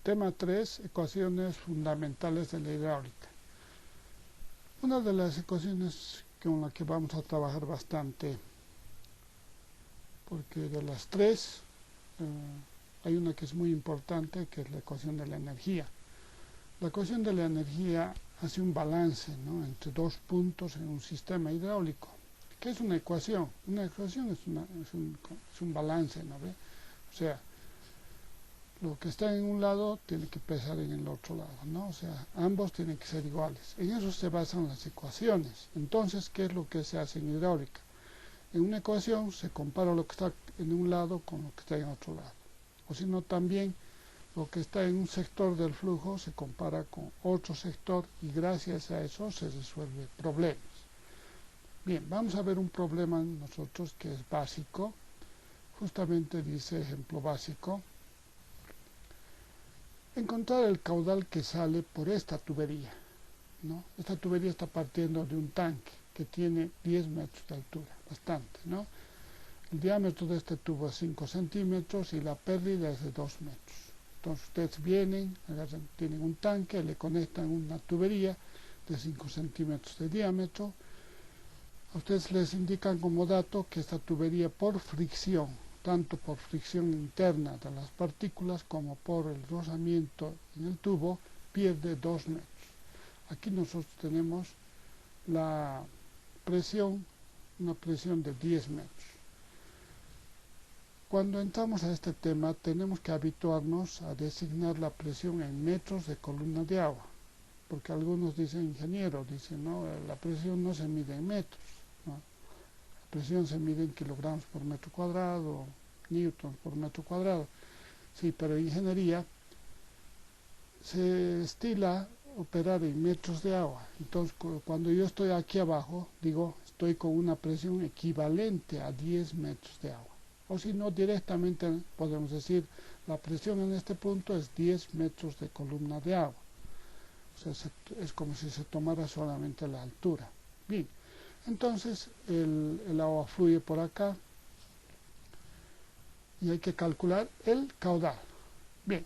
Tema 3, ecuaciones fundamentales de la hidráulica. Una de las ecuaciones con la que vamos a trabajar bastante, porque de las tres hay una que es muy importante, que es la ecuación de la energía. La ecuación de la energía hace un balance, ¿no?, entre dos puntos en un sistema hidráulico. ¿Qué es una ecuación? Una ecuación es un balance, ¿no ve? O sea, lo que está en un lado tiene que pesar en el otro lado, ¿no? O sea, ambos tienen que ser iguales. En eso se basan las ecuaciones. Entonces, ¿qué es lo que se hace en hidráulica? En una ecuación se compara lo que está en un lado con lo que está en otro lado. O si no, también lo que está en un sector del flujo se compara con otro sector y gracias a eso se resuelven problemas. Bien, vamos a ver un problema nosotros que es básico. Justamente dice ejemplo básico: encontrar el caudal que sale por esta tubería, ¿no? Esta tubería está partiendo de un tanque que tiene 10 metros de altura, bastante, ¿no? El diámetro de este tubo es 5 centímetros y la pérdida es de 2 metros. Entonces ustedes vienen, tienen un tanque, le conectan una tubería de 5 centímetros de diámetro. A ustedes les indican como dato que esta tubería, por fricción, tanto por fricción interna de las partículas como por el rozamiento en el tubo, pierde 2 metros. Aquí nosotros tenemos la presión, una presión de 10 metros. Cuando entramos a este tema tenemos que habituarnos a designar la presión en metros de columna de agua, porque algunos dicen, ingeniero, dicen, no, la presión no se mide en metros, ¿no? La presión se mide en kilogramos por metro cuadrado, newtons por metro cuadrado. Sí, pero en ingeniería se estila operar en metros de agua. Entonces, cuando yo estoy aquí abajo, digo, estoy con una presión equivalente a 10 metros de agua. O si no, directamente podemos decir, la presión en este punto es 10 metros de columna de agua. O sea, es como si se tomara solamente la altura. Bien, entonces el agua fluye por acá y hay que calcular el caudal. Bien,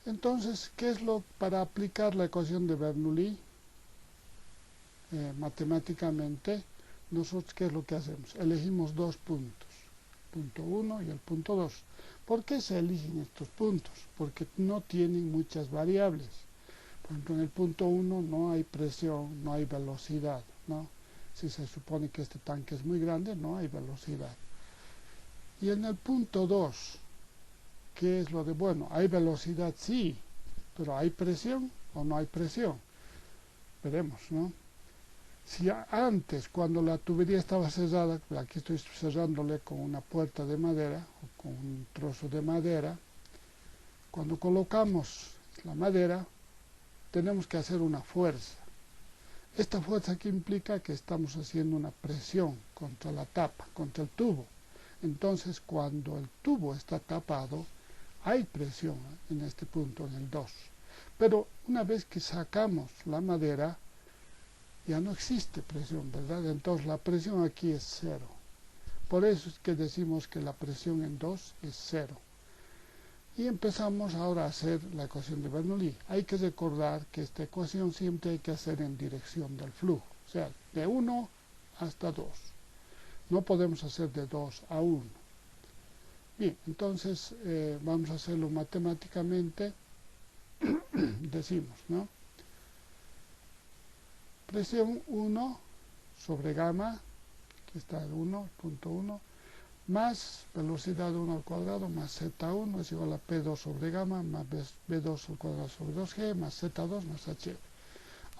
entonces, ¿qué es lo para aplicar la ecuación de Bernoulli matemáticamente? Nosotros, ¿qué es lo que hacemos? Elegimos dos puntos, punto 1 y el punto 2. ¿Por qué se eligen estos puntos? Porque no tienen muchas variables. Por ejemplo, en el punto 1 no hay presión, no hay velocidad, ¿no? Si se supone que este tanque es muy grande, no hay velocidad. Y en el punto 2, ¿qué es lo de bueno? ¿Hay velocidad? Sí, pero ¿hay presión o no hay presión? Veremos, ¿no? Si antes, cuando la tubería estaba cerrada, aquí estoy cerrándole con una puerta de madera o con un trozo de madera, cuando colocamos la madera, tenemos que hacer una fuerza. Esta fuerza que implica que estamos haciendo una presión contra la tapa, contra el tubo. Entonces, cuando el tubo está tapado, hay presión en este punto, en el 2. Pero una vez que sacamos la madera, ya no existe presión, ¿verdad? Entonces la presión aquí es 0. Por eso es que decimos que la presión en 2 es 0. Y empezamos ahora a hacer la ecuación de Bernoulli. Hay que recordar que esta ecuación siempre hay que hacer en dirección del flujo, o sea, de 1 hasta 2. No podemos hacer de 2 a 1. Bien, entonces vamos a hacerlo matemáticamente. Decimos, ¿no? Presión 1 sobre gamma, aquí está el 1, punto 1, más velocidad 1 al cuadrado más Z1 es igual a P2 sobre gamma más B2 al cuadrado sobre 2G más Z2 más HF.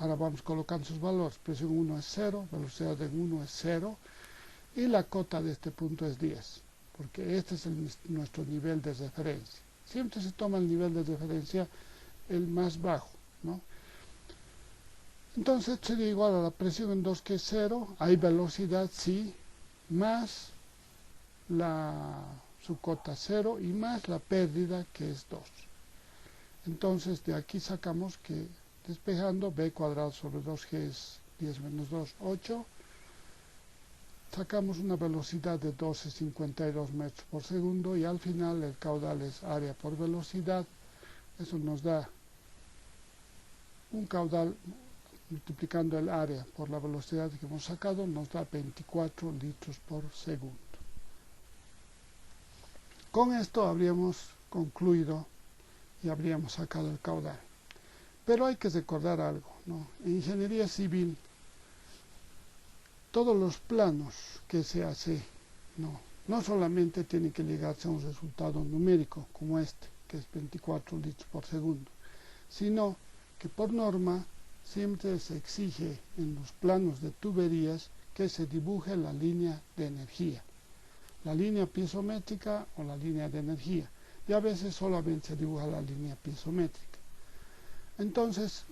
Ahora vamos colocando sus valores. Presión 1 es 0, velocidad de 1 es 0 y la cota de este punto es 10, porque este es nuestro nivel de referencia. Siempre se toma el nivel de referencia el más bajo, ¿no? Entonces sería igual a la presión en 2, que es 0, hay velocidad, sí, más su cota 0 y más la pérdida, que es 2. Entonces de aquí sacamos que, despejando, b cuadrado sobre 2g es 10 menos 2, 8. Sacamos una velocidad de 12,52 metros por segundo y al final el caudal es área por velocidad Eso nos da un caudal, multiplicando el área por la velocidad que hemos sacado, nos da 24 litros por segundo. Con esto habríamos concluido y habríamos sacado el caudal. Pero hay que recordar algo, ¿no? En ingeniería civil, todos los planos que se hace, no solamente tiene que llegarse a un resultado numérico como este, que es 24 litros por segundo, sino que por norma siempre se exige en los planos de tuberías que se dibuje la línea de energía, la línea piezométrica o la línea de energía, y a veces solamente se dibuja la línea piezométrica. Entonces,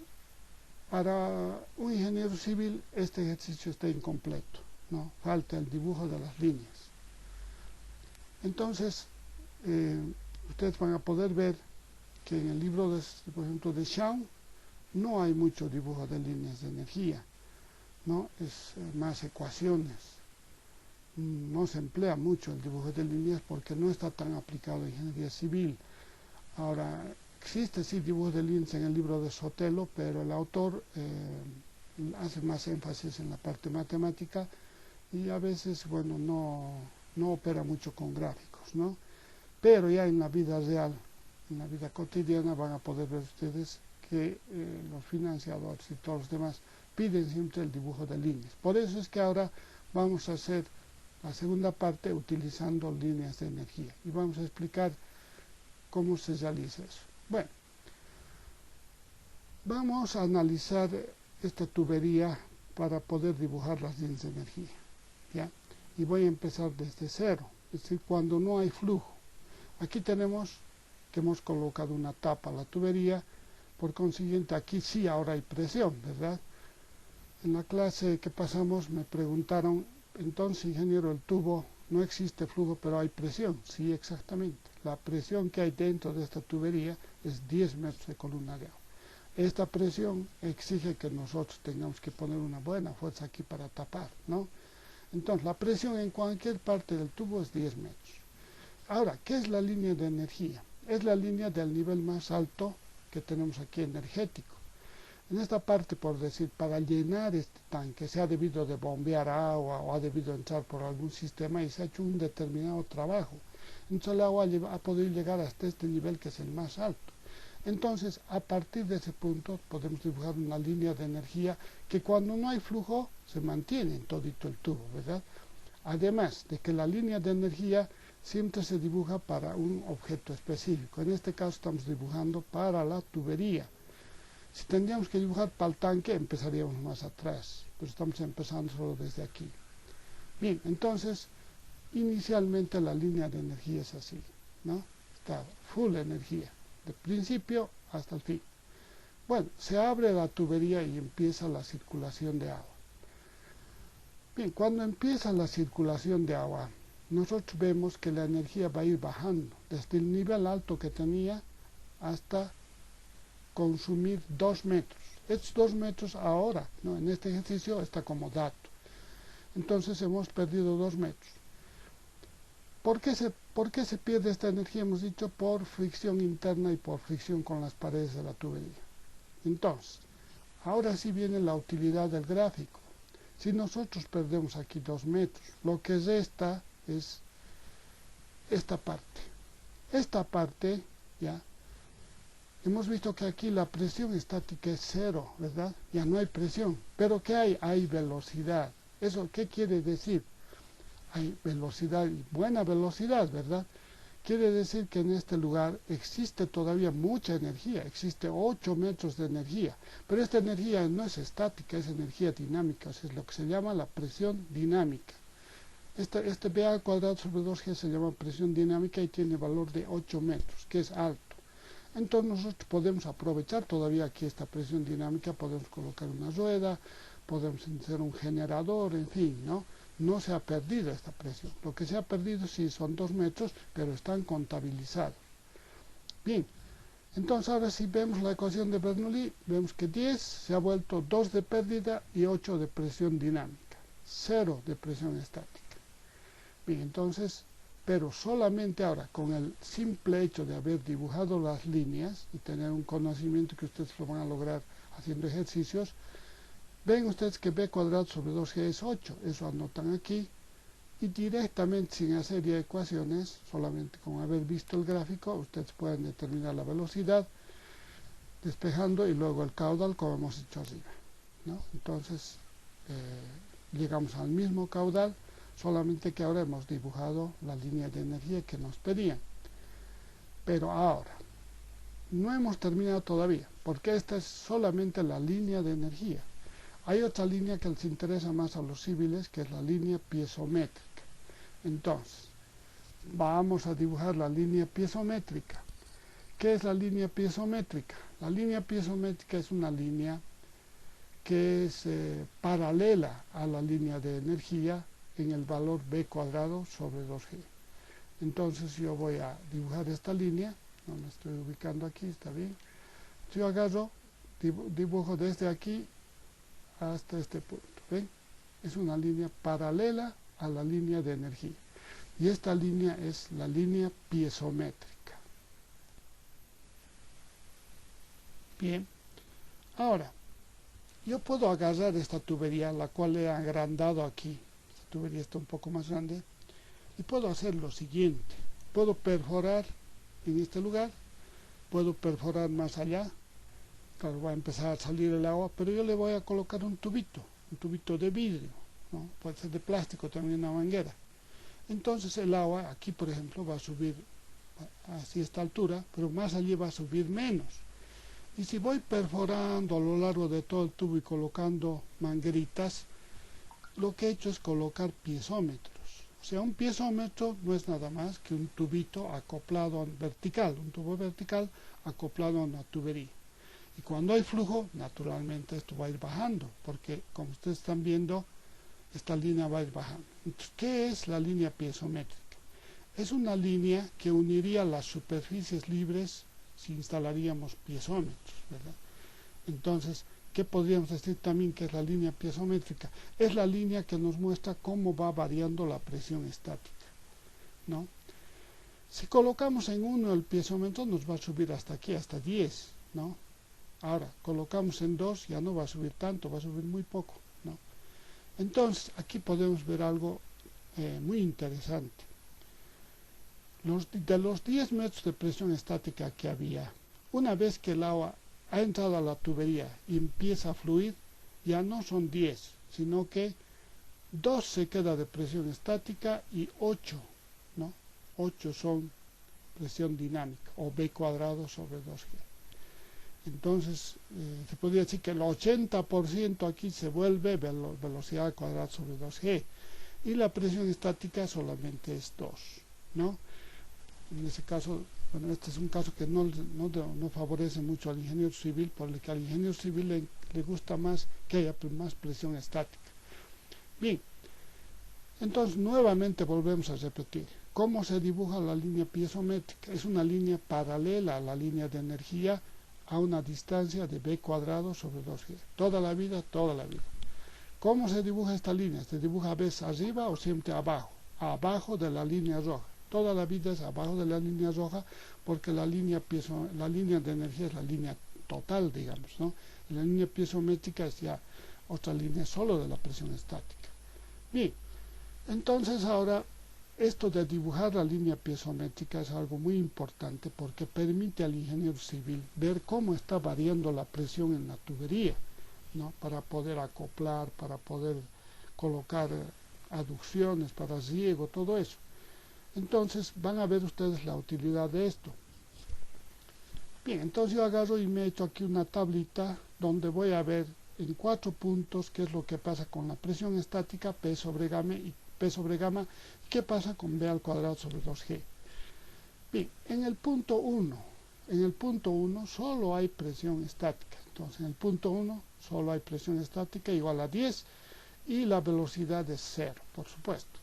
para un ingeniero civil este ejercicio está incompleto, ¿no? Falta el dibujo de las líneas. Entonces, ustedes van a poder ver que en el libro, por ejemplo, de Shawn, no hay mucho dibujo de líneas de energía, ¿no? Es más ecuaciones. No se emplea mucho el dibujo de líneas porque no está tan aplicado en ingeniería civil. Ahora, existe sí dibujo de líneas en el libro de Sotelo, pero el autor hace más énfasis en la parte matemática y a veces, bueno, no opera mucho con gráficos, ¿no? Pero ya en la vida real, en la vida cotidiana, van a poder ver ustedes que los financiadores y todos los demás piden siempre el dibujo de líneas. Por eso es que ahora vamos a hacer la segunda parte utilizando líneas de energía y vamos a explicar cómo se realiza eso. Bueno, vamos a analizar esta tubería para poder dibujar las líneas de energía, ¿ya? Y voy a empezar desde cero, es decir, cuando no hay flujo. Aquí tenemos que hemos colocado una tapa a la tubería, por consiguiente aquí sí ahora hay presión, ¿verdad? En la clase que pasamos me preguntaron, entonces ingeniero, el tubo no existe flujo pero hay presión. Sí, exactamente. La presión que hay dentro de esta tubería es 10 metros de columna de agua. Esta presión exige que nosotros tengamos que poner una buena fuerza aquí para tapar, ¿no? Entonces la presión en cualquier parte del tubo es 10 metros. Ahora, ¿qué es la línea de energía? Es la línea del nivel más alto que tenemos aquí energético. En esta parte, por decir, para llenar este tanque se ha debido de bombear agua o ha debido entrar por algún sistema y se ha hecho un determinado trabajo. Entonces el agua ha podido llegar hasta este nivel que es el más alto. Entonces, a partir de ese punto podemos dibujar una línea de energía que cuando no hay flujo se mantiene en todito el tubo, ¿verdad? Además de que la línea de energía siempre se dibuja para un objeto específico. En este caso estamos dibujando para la tubería. Si tendríamos que dibujar para el tanque, empezaríamos más atrás, pero estamos empezando solo desde aquí. Bien, entonces, inicialmente la línea de energía es así, ¿no? Está full energía, de principio hasta el fin. Bueno, se abre la tubería y empieza la circulación de agua. Bien, cuando empieza la circulación de agua, nosotros vemos que la energía va a ir bajando desde el nivel alto que tenía hasta consumir 2 metros. Estos 2 metros ahora, ¿no? En este ejercicio está como dato. Entonces hemos perdido 2 metros. ¿Por qué se pierde esta energía? Hemos dicho por fricción interna y por fricción con las paredes de la tubería. Entonces, ahora sí viene la utilidad del gráfico. Si nosotros perdemos aquí 2 metros, lo que resta es esta parte. Esta parte, ya, hemos visto que aquí la presión estática es 0, ¿verdad? Ya no hay presión. ¿Pero qué hay? Hay velocidad. ¿Eso qué quiere decir? Hay velocidad y buena velocidad, ¿verdad? Quiere decir que en este lugar existe todavía mucha energía, existe 8 metros de energía, pero esta energía no es estática, es energía dinámica, es lo que se llama la presión dinámica. Este BA cuadrado sobre 2G se llama presión dinámica y tiene valor de 8 metros, que es alto. Entonces nosotros podemos aprovechar todavía aquí esta presión dinámica, podemos colocar una rueda, podemos hacer un generador, en fin, ¿no? No se ha perdido esta presión. Lo que se ha perdido sí son 2 metros, pero están contabilizados. Bien, entonces ahora si vemos la ecuación de Bernoulli, vemos que 10 se ha vuelto 2 de pérdida y 8 de presión dinámica, 0 de presión estática. Bien, entonces pero solamente ahora, con el simple hecho de haber dibujado las líneas y tener un conocimiento que ustedes lo van a lograr haciendo ejercicios, ven ustedes que b cuadrado sobre 2g es 8, eso anotan aquí, y directamente sin hacer ya ecuaciones, solamente con haber visto el gráfico, ustedes pueden determinar la velocidad, despejando y luego el caudal como hemos hecho arriba, ¿no? Entonces llegamos al mismo caudal, solamente que ahora hemos dibujado la línea de energía que nos pedían. Pero ahora, no hemos terminado todavía, porque esta es solamente la línea de energía. Hay otra línea que les interesa más a los civiles, que es la línea piezométrica. Entonces, vamos a dibujar la línea piezométrica. ¿Qué es la línea piezométrica? La línea piezométrica es una línea que es paralela a la línea de energía en el valor b cuadrado sobre 2g. Entonces yo voy a dibujar esta línea, no me estoy ubicando aquí, está bien. Yo agarro, dibujo desde aquí hasta este punto, ¿ven? Es una línea paralela a la línea de energía. Y esta línea es la línea piezométrica. Bien, ahora, yo puedo agarrar esta tubería, la cual he agrandado aquí. Esta tubería está un poco más grande. Y puedo hacer lo siguiente. Puedo perforar en este lugar. Puedo perforar más allá. Claro, va a empezar a salir el agua, pero yo le voy a colocar un tubito de vidrio, ¿no? Puede ser de plástico también, una manguera. Entonces el agua, aquí por ejemplo, va a subir hacia esta altura, pero más allí va a subir menos. Y si voy perforando a lo largo de todo el tubo y colocando mangueritas, lo que he hecho es colocar piezómetros. O sea, un piezómetro no es nada más que un tubito acoplado vertical, un tubo vertical acoplado a una tubería. Y cuando hay flujo, naturalmente esto va a ir bajando, porque como ustedes están viendo, esta línea va a ir bajando. Entonces, ¿qué es la línea piezométrica? Es una línea que uniría las superficies libres si instalaríamos piezómetros, ¿verdad? Entonces, ¿qué podríamos decir también que es la línea piezométrica? Es la línea que nos muestra cómo va variando la presión estática, ¿no? Si colocamos en 1 el piezómetro, nos va a subir hasta aquí, hasta 10, ¿no? Ahora, colocamos en 2, ya no va a subir tanto, va a subir muy poco, ¿no? Entonces, aquí podemos ver algo muy interesante. De los 10 metros de presión estática que había, una vez que el agua ha entrado a la tubería y empieza a fluir, ya no son 10, sino que 2 se queda de presión estática y 8, ¿no? 8 son presión dinámica, o b cuadrado sobre 2g. Entonces, se podría decir que el 80% aquí se vuelve velocidad al cuadrado sobre 2g, y la presión estática solamente es 2, ¿no? En ese caso, bueno, este es un caso que no favorece mucho al ingeniero civil, porque al ingeniero civil le gusta más que haya más presión estática. Bien, entonces nuevamente volvemos a repetir. ¿Cómo se dibuja la línea piezométrica? Es una línea paralela a la línea de energía a una distancia de b cuadrado sobre 2g. Toda la vida, toda la vida. ¿Cómo se dibuja esta línea? ¿Se dibuja a veces arriba o siempre abajo? Abajo de la línea roja. Toda la vida es abajo de la línea roja, porque la línea de energía es la línea total, digamos, ¿no? Y la línea piezométrica es ya otra línea solo de la presión estática. Bien, entonces ahora esto de dibujar la línea piezométrica es algo muy importante, porque permite al ingeniero civil ver cómo está variando la presión en la tubería, ¿no? Para poder acoplar, para poder colocar aducciones para riego, todo eso. Entonces van a ver ustedes la utilidad de esto. Bien, entonces yo agarro y me echo aquí una tablita donde voy a ver en 4 puntos qué es lo que pasa con la presión estática P sobre gamma y qué pasa con B al cuadrado sobre 2G. Bien, en el punto 1 solo hay presión estática. Entonces en el punto 1 solo hay presión estática igual a 10 y la velocidad es 0, por supuesto.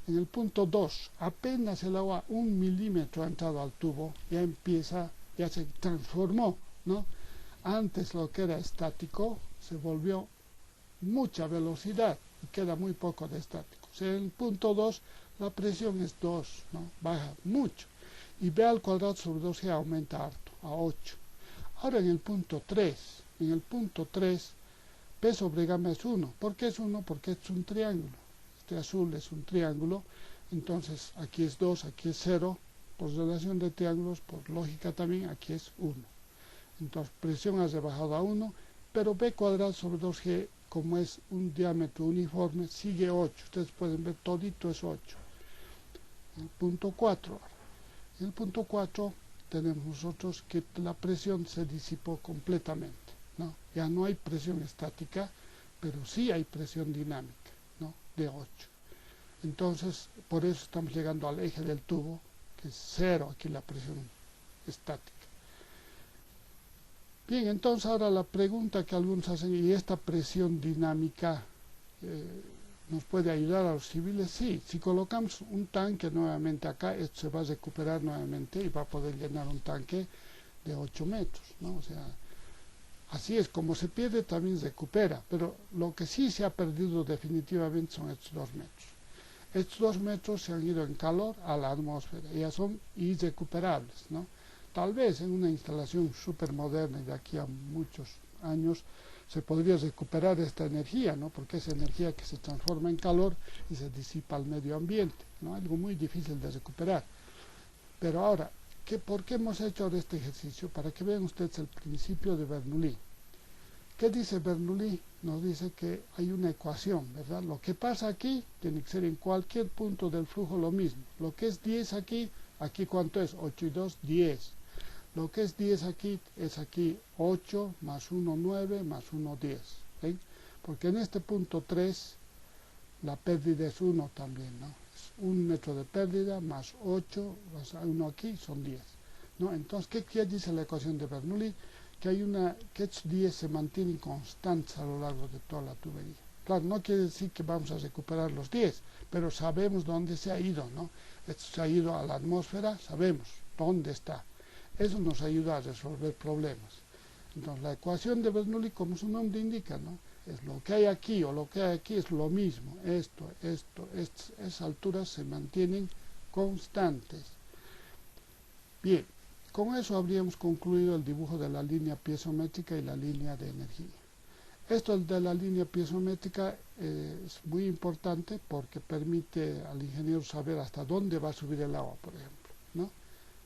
En el punto 2, apenas el agua 1 milímetro ha entrado al tubo, ya se transformó, ¿no? Antes lo que era estático se volvió mucha velocidad y queda muy poco de estático. O sea, en el punto 2 la presión es 2, ¿no? Baja mucho. Y b al cuadrado sobre 2g aumenta harto, a 8. Ahora en el punto 3, P sobre gamma es 1. ¿Por qué es 1? Porque es un triángulo. Este azul es un triángulo. Entonces aquí es 2, aquí es 0. Por relación de triángulos, por lógica también, aquí es 1. Entonces presión ha rebajado a 1, pero B cuadrado sobre 2G, como es un diámetro uniforme, sigue 8. Ustedes pueden ver, todito es 8. El punto 4. En el punto 4 tenemos nosotros que la presión se disipó completamente, ¿no? Ya no hay presión estática, pero sí hay presión dinámica, ¿no? De 8. Entonces, por eso estamos llegando al eje del tubo, que es 0 aquí la presión estática. Bien, entonces ahora la pregunta que algunos hacen, ¿y esta presión dinámica nos puede ayudar a los civiles? Sí, si colocamos un tanque nuevamente acá, esto se va a recuperar nuevamente y va a poder llenar un tanque de 8 metros, ¿no? O sea, así es, como se pierde también se recupera, pero lo que sí se ha perdido definitivamente son estos 2 metros. Estos 2 metros se han ido en calor a la atmósfera, ya son irrecuperables, ¿no? Tal vez en una instalación súper moderna y de aquí a muchos años se podría recuperar esta energía, ¿no? Porque es energía que se transforma en calor y se disipa al medio ambiente, ¿no? Algo muy difícil de recuperar. Pero ahora, ¿por qué hemos hecho ahora este ejercicio? Para que vean ustedes el principio de Bernoulli. ¿Qué dice Bernoulli? Nos dice que hay una ecuación, ¿verdad? Lo que pasa aquí tiene que ser en cualquier punto del flujo lo mismo. Lo que es 10 aquí, aquí ¿cuánto es? 8 y 2, 10. Lo que es 10 aquí es aquí 8 más 1, 9 más 1, 10. ¿Ven? Porque en este punto 3 la pérdida es 1 también, ¿no? Es 1 metro de pérdida más 8 más 1 aquí son 10, ¿no? Entonces, ¿qué dice la ecuación de Bernoulli? Que estos 10 se mantienen constantes a lo largo de toda la tubería. Claro, no quiere decir que vamos a recuperar los 10, pero sabemos dónde se ha ido, ¿no? Esto se ha ido a la atmósfera, sabemos dónde está. Eso nos ayuda a resolver problemas. Entonces, la ecuación de Bernoulli, como su nombre indica, ¿no? Es lo que hay aquí o lo que hay aquí es lo mismo. Esas alturas se mantienen constantes. Bien, con eso habríamos concluido el dibujo de la línea piezométrica y la línea de energía. Esto de la línea piezométrica es muy importante porque permite al ingeniero saber hasta dónde va a subir el agua, por ejemplo, ¿no?